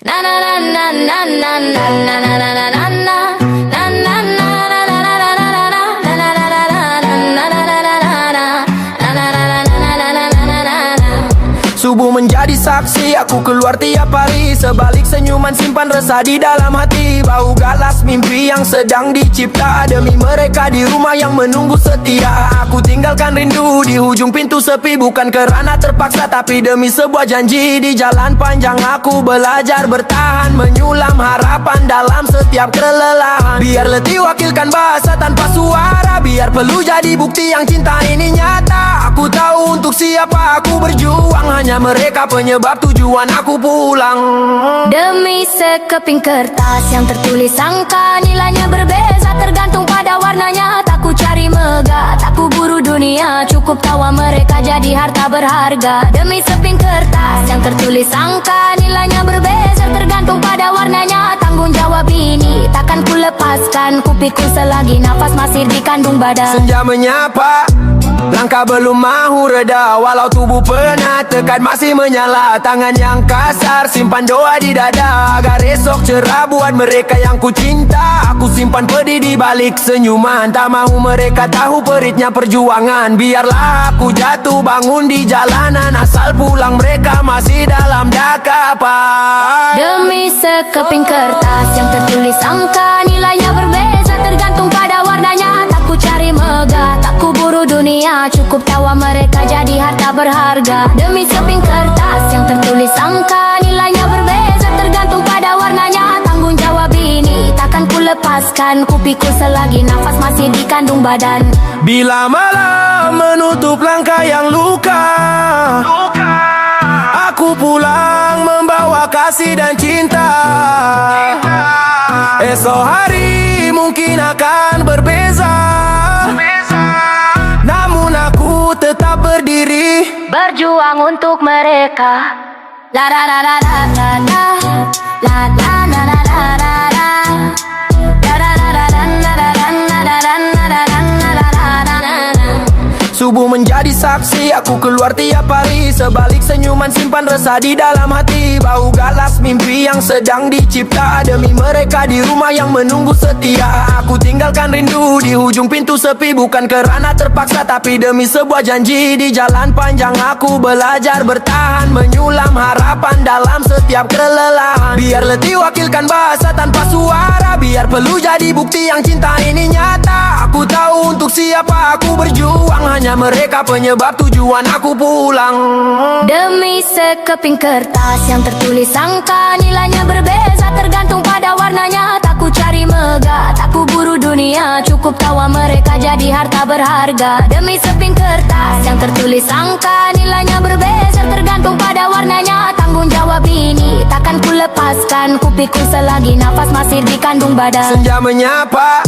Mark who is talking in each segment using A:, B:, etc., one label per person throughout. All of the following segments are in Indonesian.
A: Na na na na na na na na na na na na na.
B: Subuh menjadi saksi, aku keluar tiap hari. Sebalik senyuman simpan resah di dalam hati. Bau galas mimpi yang sedang dicipta. Demi mereka di rumah yang menunggu setia. Aku tinggalkan rindu di hujung pintu sepi. Bukan kerana terpaksa tapi demi sebuah janji. Di jalan panjang aku belajar bertahan. Menyulam harapan dalam setiap kelelahan. Biar letih wakilkan bahasa tanpa suara. Biar perlu jadi bukti yang cinta ini nyata. Aku tahu untuk siapa aku berjuang. Hanya mereka penyebab tujuan aku pulang.
A: Demi sekeping kertas yang tertulis angka. Nilainya berbeza tergantung pada warnanya. Tak ku cari megah, tak ku buru dunia. Cukup tawa mereka jadi harta berharga. Demi seping kertas yang tertulis angka. Nilainya berbeza tergantung pada warnanya. Tanggung jawab ini takkan ku lepaskan. Ku pikul selagi nafas masih dikandung badan.
B: Senja menyapa, langkah belum mahu reda. Walau tubuh penat, tekad masih menyala. Tangan yang kasar, simpan doa di dada. Agar esok cerah buat mereka yang ku cinta. Aku simpan pedih di balik senyuman. Tak mahu mereka tahu peritnya perjuangan. Biarlah aku jatuh bangun di jalanan. Asal pulang mereka masih dalam dakapan.
A: Demi sekeping kertas yang tertulis angka. Nilainya berbeza tergantung pada warnanya. Tak ku cari megah, tak ku buru dunia. Cukup tawa mereka jadi harta berharga. Demi seping kertas yang tertulis angka. Nilainya berbeza tergantung pada warnanya. Tanggung jawab ini takkan ku lepaskan. Ku pikul selagi nafas masih dikandung badan.
B: Bila malam menutup langkah yang luka, aku pulang membawa kasih dan cinta. Esok hari mungkin akan berbeza, namun aku tetap berdiri.
A: Berjuang untuk mereka. La la la la la la la. La la la la la la la. La la la la la la la la la la la la la la.
B: Subuh menjadi saksi, aku keluar tiap hari. Sebalik senyuman simpan resah di dalam hati. Bau galas mimpi yang sedang dicipta. Demi mereka di rumah yang menunggu setia. Aku tinggalkan rindu di ujung pintu sepi. Bukan kerana terpaksa tapi demi sebuah janji. Di jalan panjang aku belajar bertahan. Menyulam harapan dalam setiap kelelahan. Biar letih wakilkan bahasa tanpa suara. Biar perlu jadi bukti yang cinta ini nyata. Aku tahu untuk siapa aku berjuang. Hanya mereka penyebab tujuan aku pulang.
A: Demi sekeping kertas yang tertulis angka. Nilainya berbeza tergantung pada warnanya. Tak ku cari megah, tak ku buru dunia. Cukup tawa mereka jadi harta berharga. Demi seping kertas yang tertulis angka. Nilainya berbeza tergantung pada warnanya. Tanggung jawab ini takkan ku lepaskan. Ku pikul selagi nafas masih dikandung badan.
B: Senja menyapa,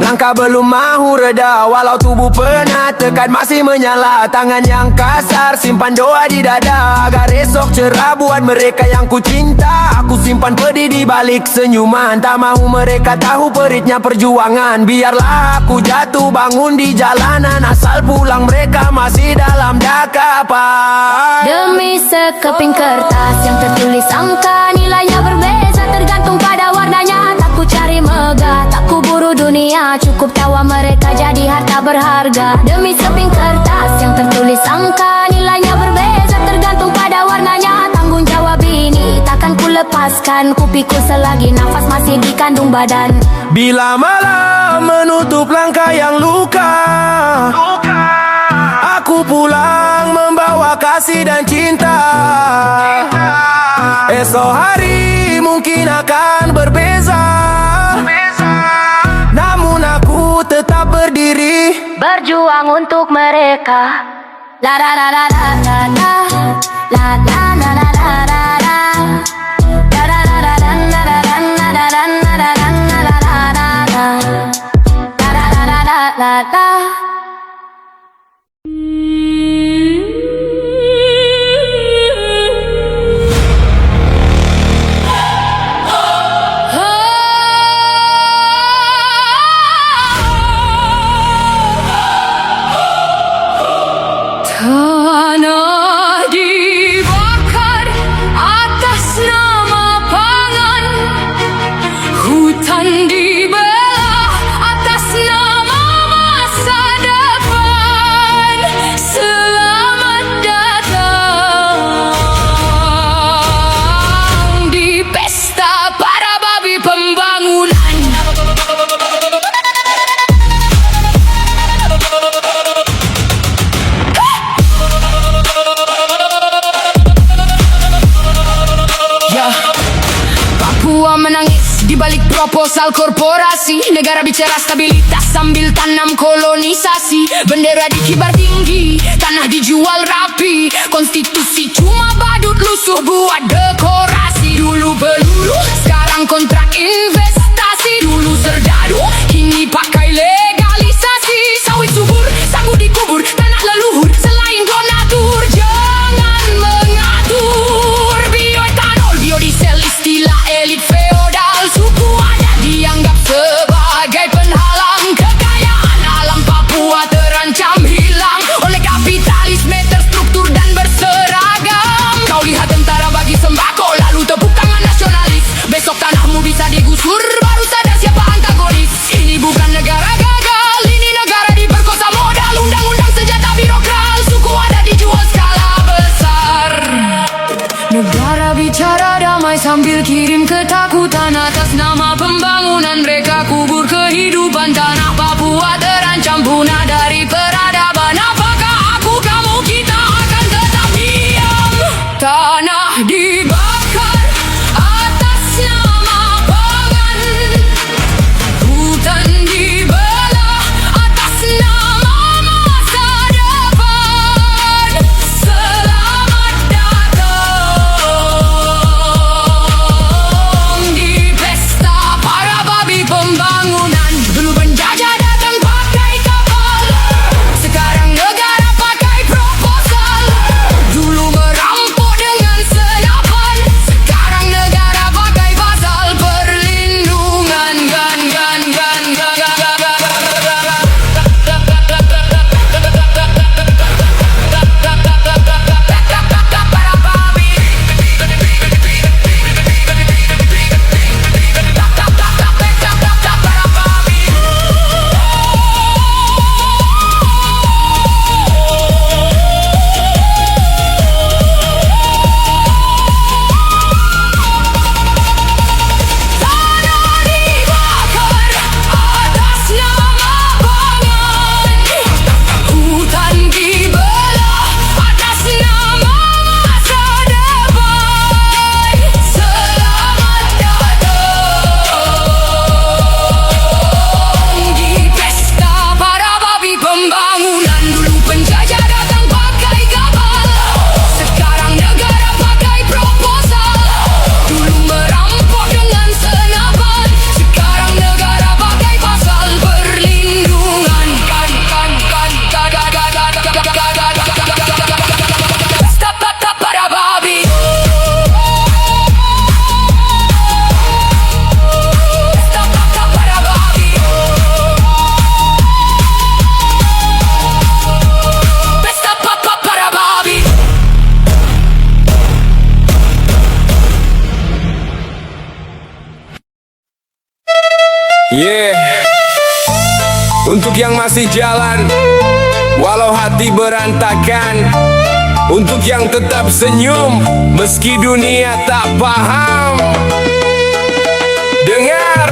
B: langkah belum mahu reda. Walau tubuh penat, tekad masih menyala. Tangan yang kasar, simpan doa di dada. Agar esok cerah buat mereka yang ku cinta. Aku simpan pedih di balik senyuman. Tak mahu mereka tahu peritnya perjuangan. Biarlah aku jatuh bangun di jalanan. Asal pulang mereka masih dalam dakapan.
A: Demi sekeping kertas yang tertulis angka. Nilainya berbeza tergantung pada warnanya. Tak ku cari megah, tak ku buru dunia. Cukup tawa mereka jadi harta berharga. Demi seping kertas yang tertulis angka. Nilainya berbeza tergantung pada warnanya. Tanggung jawab ini takkan ku lepaskan. Ku pikul selagi nafas masih dikandung badan.
B: Bila malam menutup langkah yang luka, aku pulang membawa kasih dan cinta. Esok hari mungkin akan berbeza, namun aku tetap berdiri.
A: Berjuang untuk mereka. La la la la la la la. La la la la la la la. La la la la la la la la la la la la la la la. La la la la la la la.
C: Tanah dibakar
A: Papua menangis di balik proposal korporasi. Negara bicara stabilitas sambil tanam kolonisasi. Bendera dikibar tinggi, tanah dijual rapi. Konstitusi cuma badut lusuh buat dekorasi. Dulu peluru, sekarang kontrak investasi. Dulu serdadu, kini pakai legalisasi. Sawit subur, sagu dikubur, tanah leluhur selain donatur. Jangan mengatur. Bioetanol, biodiesel, istilah elit feodal. Suku adat dianggap sebagai penghalang. Kekayaan alam Papua terancam hilang oleh kapitalisme terstruktur dan berseragam. Kau lihat tentara bagi sembako, lalu tepuk tangan nasionalis. Besok tanahmu bisa digusur, baru sadar siapa antagonis. Ini bukan negara gagal, ini negara diperkosa modal. Undang-undang senjata birokrat, suku adat dijual skala besar. Negara bicara damai sambil kirim ketakutan. Atas nama pembangunan mereka kubur kehidupan. Tanah Papua terancam punah dari peradaban. Apakah aku, kamu, kita akan tetap diam? Tanah dibakar atas nama pangan. Hutan dibelah atas nama masa depan. Selamat datang di pesta para babi pembangunan. Dulu penjajah datang pakai kapal, sekarang negara pakai proposal. Dulu merampok dengan senapan, sekarang negara pakai pasal perlindungan. Tanah dibakar atas nama pangan. Hutan dibelah atas nama masa depan. Selamat datang di pesta para babi pembangunan. Dulu penjajah datang pakai kapal, sekarang negara pakai proposal. Dulu merampok dengan senapan, sekarang negara pakai pasal perlindungan. Pesta para babi. Pesta para babi. Pesta para babi.
C: Yeah. Untuk yang masih jalan walau hati berantakan, untuk yang tetap senyum meski dunia tak paham. Dengar.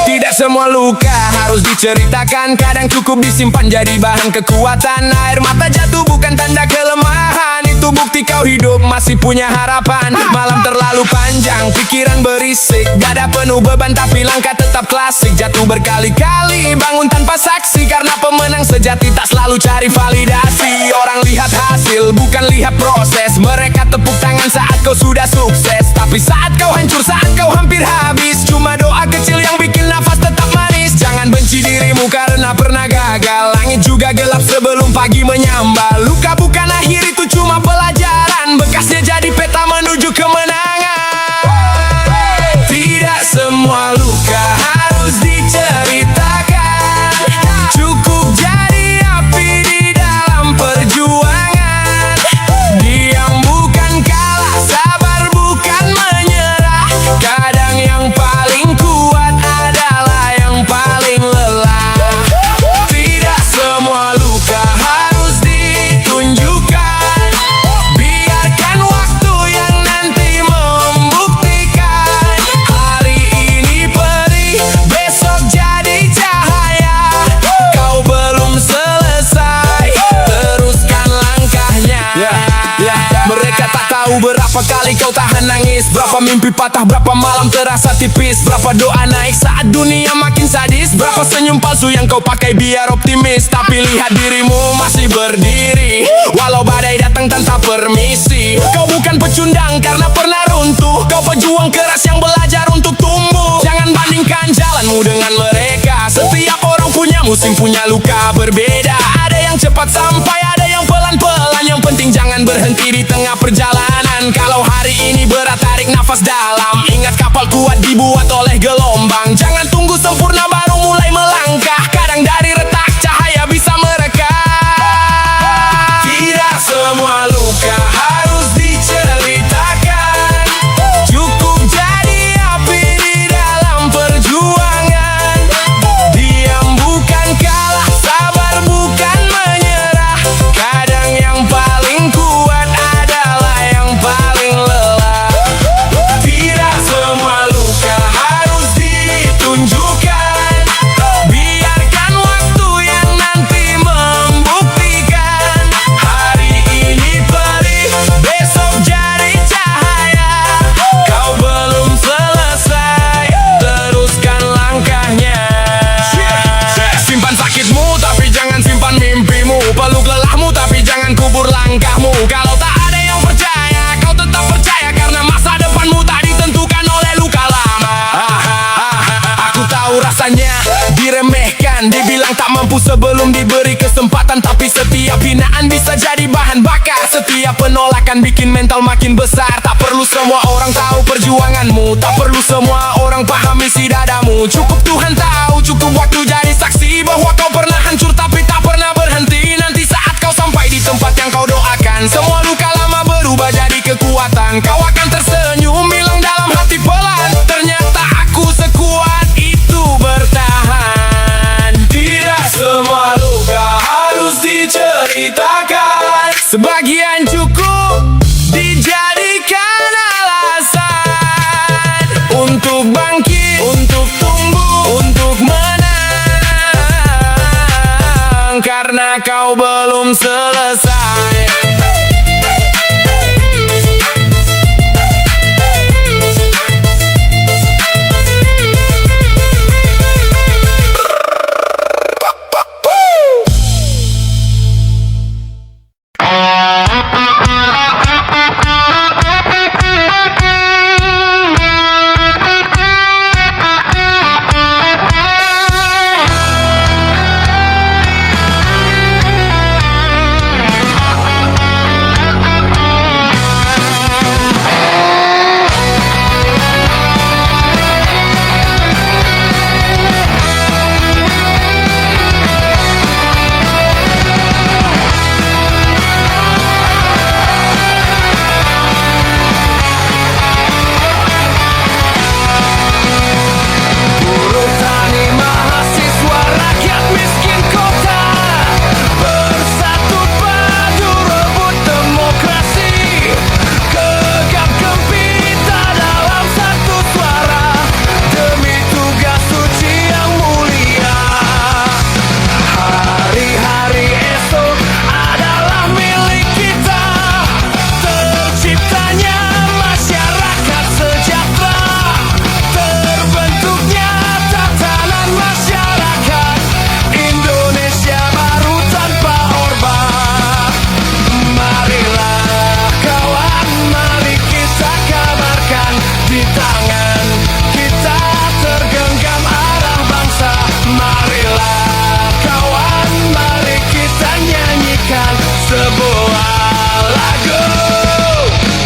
C: Tidak semua luka harus diceritakan, kadang cukup disimpan jadi bahan kekuatan. Air mata jatuh bukan tanda kelemahan, itu bukti kau hidup masih punya harapan. Malam terlalu panjang, pikiran berisik, dada penuh beban tapi langkah tetap klasik. Jatuh berkali-kali, bangun tanpa saksi, karena pemenang sejati tak selalu cari validasi. Orang lihat hasil, bukan lihat proses. Mereka tepuk tangan saat kau sudah sukses, tapi saat kau hancur, saat kau hampir habis, cuma doa kecil yang bikin nafas tetap manis. Jangan benci dirimu karena pernah gagal. Langit juga gelap sebelum pagi menyambar. Luka bukan akhir, itu cuma pelajaran. Bekasnya jadi peta menuju kemenangan. Tidak semua luka harus diceritakan, cukup jadi api di dalam perjuangan. Diam bukan kalah, sabar bukan menyerah. Kadang yang paling kuat adalah yang paling lelah. Tidak semua luka harus Berapa kali kau tahan nangis, berapa mimpi patah, berapa malam terasa tipis, berapa doa naik saat dunia makin sadis, berapa senyum palsu yang kau pakai biar optimis. Tapi lihat dirimu masih berdiri, walau badai datang tanpa permisi. Kau bukan pecundang karena pernah runtuh, kau pejuang keras yang belajar untuk tumbuh. Jangan bandingkan jalanmu dengan mereka, setiap orang punya musim, punya luka berbeda. Ada yang cepat sampai, ada yang pelan-pelan. Yang penting jangan berhenti di tengah perjalanan. Kalau hari ini berat, tarik nafas dalam. Ingat kapal kuat dibuat oleh gelombang. Jangan tunggu sempurna baru mulai melangkah. Kadang dari retak cahaya bisa merekah. Tidak semua luka harus diceritakan. Cukup jadi api di dalam perjuangan. Diam bukan kalah, sabar bukan menyerah. Kadang yang paling kuat adalah yang paling lelah. Tidak semua luka harus ditunjukkan. Biarkan waktu yang nanti membuktikan. Hari ini perih, besok jadi cahaya. Kau belum selesai, teruskan langkahnya. Simpan sakitmu tapi jangan simpan mimpimu. Peluk lelahmu tapi jangan kubur langkahmu. Kalau tak ada yang percaya, kau tetap percaya. Karena masa depanmu tak ditentukan oleh luka lama. Aku tahu rasanya diremehkan, dibilang tak mampu sebelum diberi kesempatan. Tapi setiap hinaan bisa jadi bahan bakar. Setiap penolakan bikin mental makin besar. Tak perlu semua orang tahu perjuanganmu, tak perlu semua orang pahami isi dadamu. Cukup Tuhan tahu, cukup waktu jadi saksi bahwa kau pernah hancur tapi tak pernah berhenti. Nanti saat kau sampai di tempat yang kau doakan, semua luka lama berubah jadi kekuatan. Kau akan tersenyum, bilang dalam hati pelan, ternyata aku sekuat itu bertahan. Tidak semua luka harus diceritakan. Sebagian cukup dijadikan alasan untuk bangkit, untuk tumbuh, untuk menang. Karena kau belum selesai.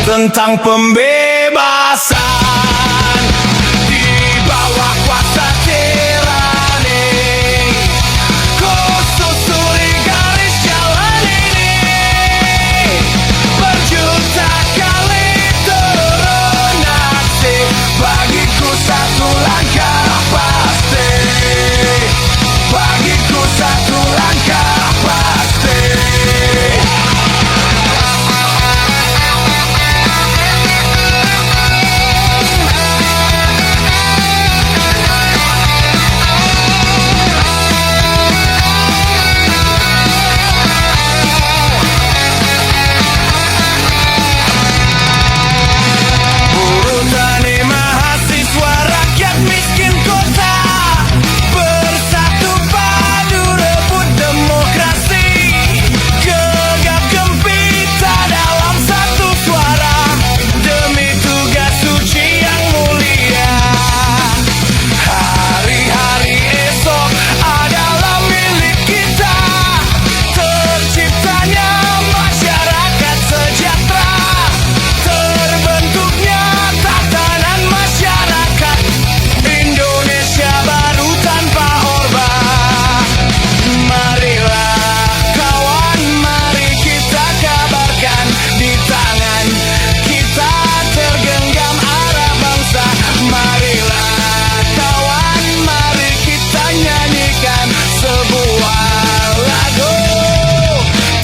C: Tentang pembebasan di bawah kuasa tirani. Ku susuri garis jalan ini, berjuta kali turun nasi. Bagiku satu langkah pasti, bagiku satu langkah pasti.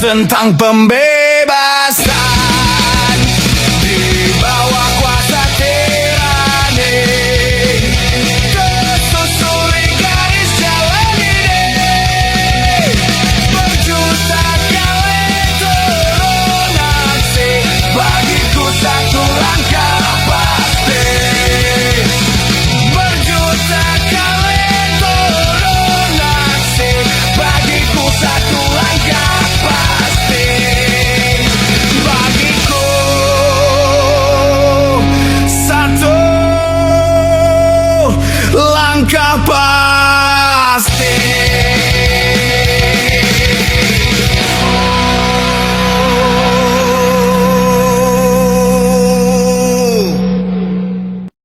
C: tentang pembebasan.